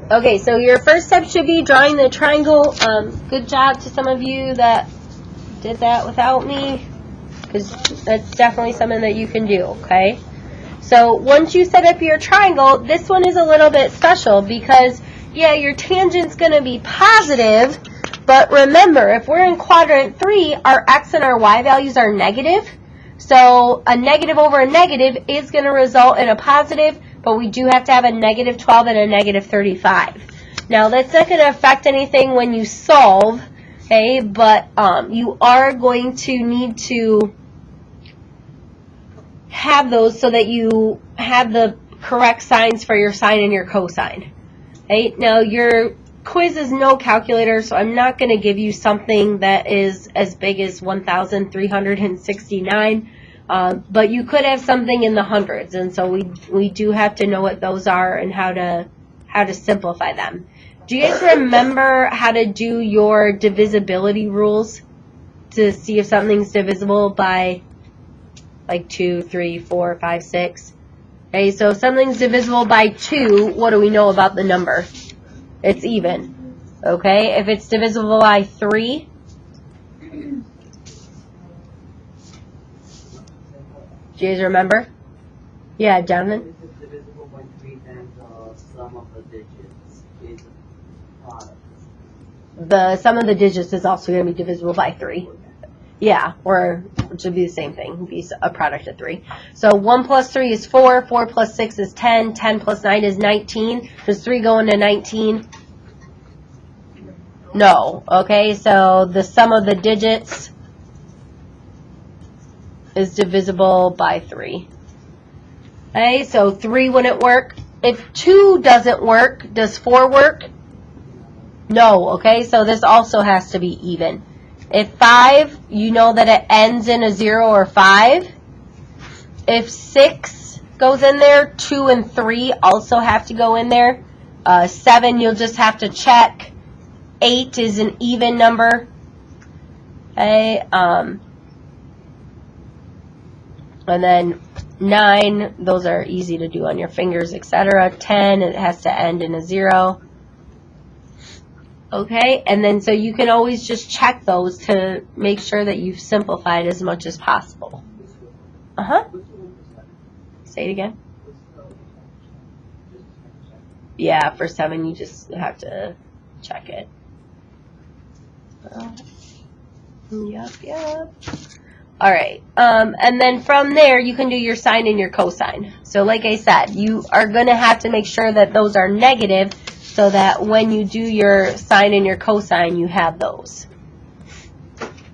Okay, so your first step should be drawing the triangle. Good job to some of you that did that without me, because that's definitely something that you can do, okay? So once you set up your triangle, this one is a little bit special because, yeah, your tangent's going to be positive, but remember, if we're in quadrant 3, our x and our y values are negative. So a negative over a negative is going to result in a positive, but we do have to have a negative 12 and a negative 35. Now, that's not going to affect anything when you solve, okay, but you are going to need to have those so that you have the correct signs for your sine and your cosine. Okay? Now, your quiz is no calculator, so I'm not going to give you something that is as big as 1,369, but you could have something in the hundreds, and so we do have to know what those are and how to simplify them. Do you guys remember how to do your divisibility rules to see if something's divisible by like 2, 3, 4, 5, 6? Okay, so if something's divisible by 2, what do we know about the number? It's even. Okay, if it's divisible by 3, do you guys remember? Yeah, Jonathan? If it's divisible by 3, then the sum of the digits is a product. The sum of the digits is also going to be divisible by 3. Yeah, or which would be the same thing, be a product of 3. So 1 plus 3 is 4, 4 plus 6 is 10, 10 plus 9 is 19. Does 3 go into 19? No. Okay, so the sum of the digits is divisible by 3. Okay, so 3 wouldn't work. If 2 doesn't work, does 4 work? No. Okay, so this also has to be even. If 5, you know that it ends in a 0 or 5. If 6 goes in there, 2 and 3 also have to go in there. 7, you'll just have to check. 8 is an even number. Okay, and then 9, those are easy to do on your fingers, etc. 10, it has to end in a 0. Okay, and then so you can always just check those to make sure that you've simplified as much as possible. Say it again. Yeah, for 7 you just have to check it. Yep. All right, and then from there you can do your sine and your cosine. So like I said, you are going to have to make sure that those are negative so that when you do your sine and your cosine, you have those.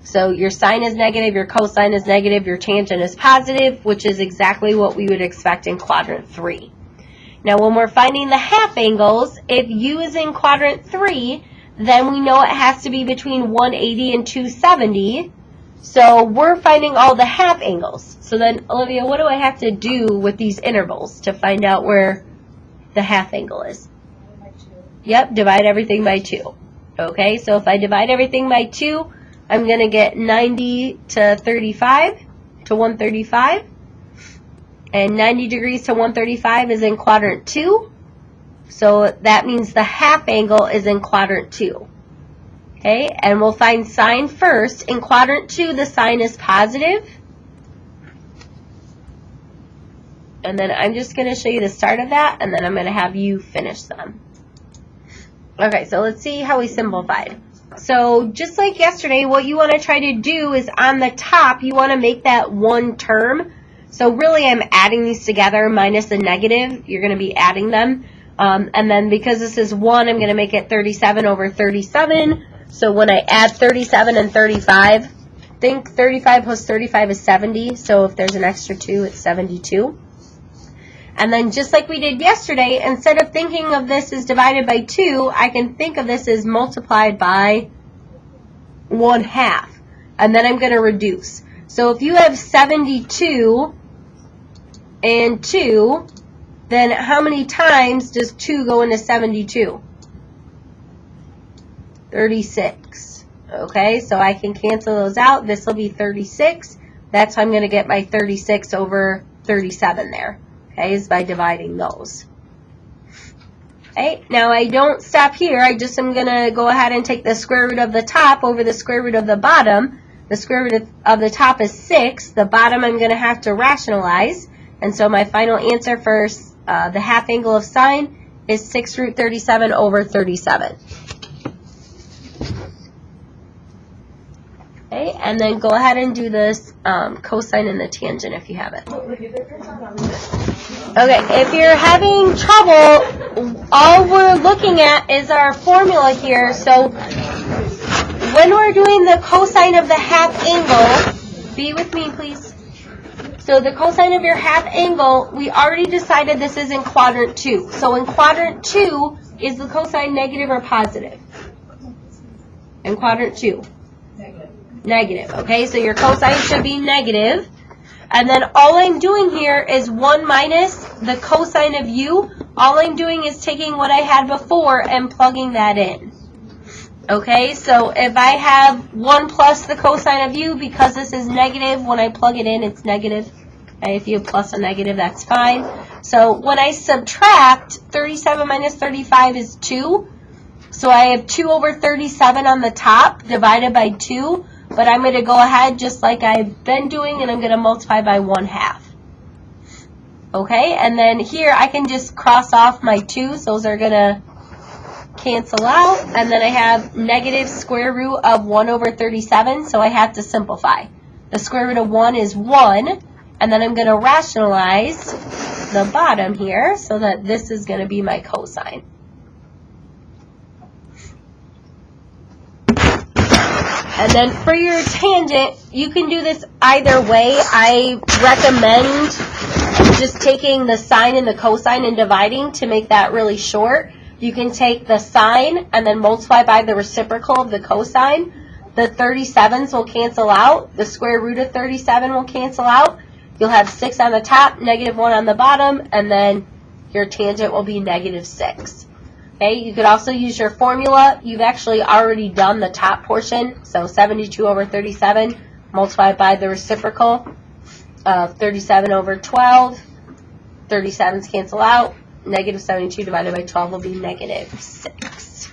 So your sine is negative, your cosine is negative, your tangent is positive, which is exactly what we would expect in quadrant 3. Now when we're finding the half angles, if u is in quadrant 3, then we know it has to be between 180 and 270. So we're finding all the half angles. So then, Olivia, what do I have to do with these intervals to find out where the half angle is? Yep, divide everything by 2. Okay, so if I divide everything by 2, I'm going to get 90 to 35 to 135. And 90 degrees to 135 is in quadrant 2. So that means the half angle is in quadrant 2. Okay, and we'll find sine first. In quadrant 2, the sine is positive. And then I'm just going to show you the start of that, and then I'm going to have you finish them. Okay, so let's see how we simplified. So just like yesterday, what you want to try to do is on the top, you want to make that one term. So really I'm adding these together minus a negative. You're going to be adding them. And then because this is 1, I'm going to make it 37 over 37. So when I add 37 and 35, think 35 plus 35 is 70. So if there's an extra 2, it's 72. And then just like we did yesterday, instead of thinking of this as divided by 2, I can think of this as multiplied by 1/2. And then I'm going to reduce. So if you have 72 and 2, then how many times does 2 go into 72? 36. Okay, so I can cancel those out. This will be 36. That's how I'm going to get my 36 over 37 there. Okay, is by dividing those. Okay, now I don't stop here. I just am going to go ahead and take the square root of the top over the square root of the bottom. The square root of the top is 6. The bottom I'm going to have to rationalize. And so my final answer for the half angle of sine is 6 root 37 over 37. Okay, and then go ahead and do this cosine and the tangent if you have it. Okay, if you're having trouble, all we're looking at is our formula here. So when we're doing the cosine of the half angle, be with me please. So the cosine of your half angle, we already decided this is in quadrant 2. So in quadrant 2, is the cosine negative or positive? In quadrant 2. Negative. Okay, so your cosine should be negative. And then all I'm doing here is 1 minus the cosine of u. All I'm doing is taking what I had before and plugging that in. Okay, so if I have 1 plus the cosine of u, because this is negative, when I plug it in, it's negative. Okay, if you have plus or negative, that's fine. So when I subtract, 37 minus 35 is 2. So I have 2 over 37 on the top divided by 2. But I'm going to go ahead just like I've been doing, and I'm going to multiply by 1/2. Okay, and then here I can just cross off my 2's. Those are going to cancel out. And then I have negative square root of 1 over 37, so I have to simplify. The square root of 1 is 1, and then I'm going to rationalize the bottom here so that this is going to be my cosine. And then for your tangent, you can do this either way. I recommend just taking the sine and the cosine and dividing to make that really short. You can take the sine and then multiply by the reciprocal of the cosine. The 37s will cancel out. The square root of 37 will cancel out. You'll have 6 on the top, negative 1 on the bottom, and then your tangent will be negative 6. Okay, you could also use your formula. You've actually already done the top portion, so 72 over 37 multiplied by the reciprocal of 37 over 12. 37s cancel out. Negative 72 divided by 12 will be negative 6.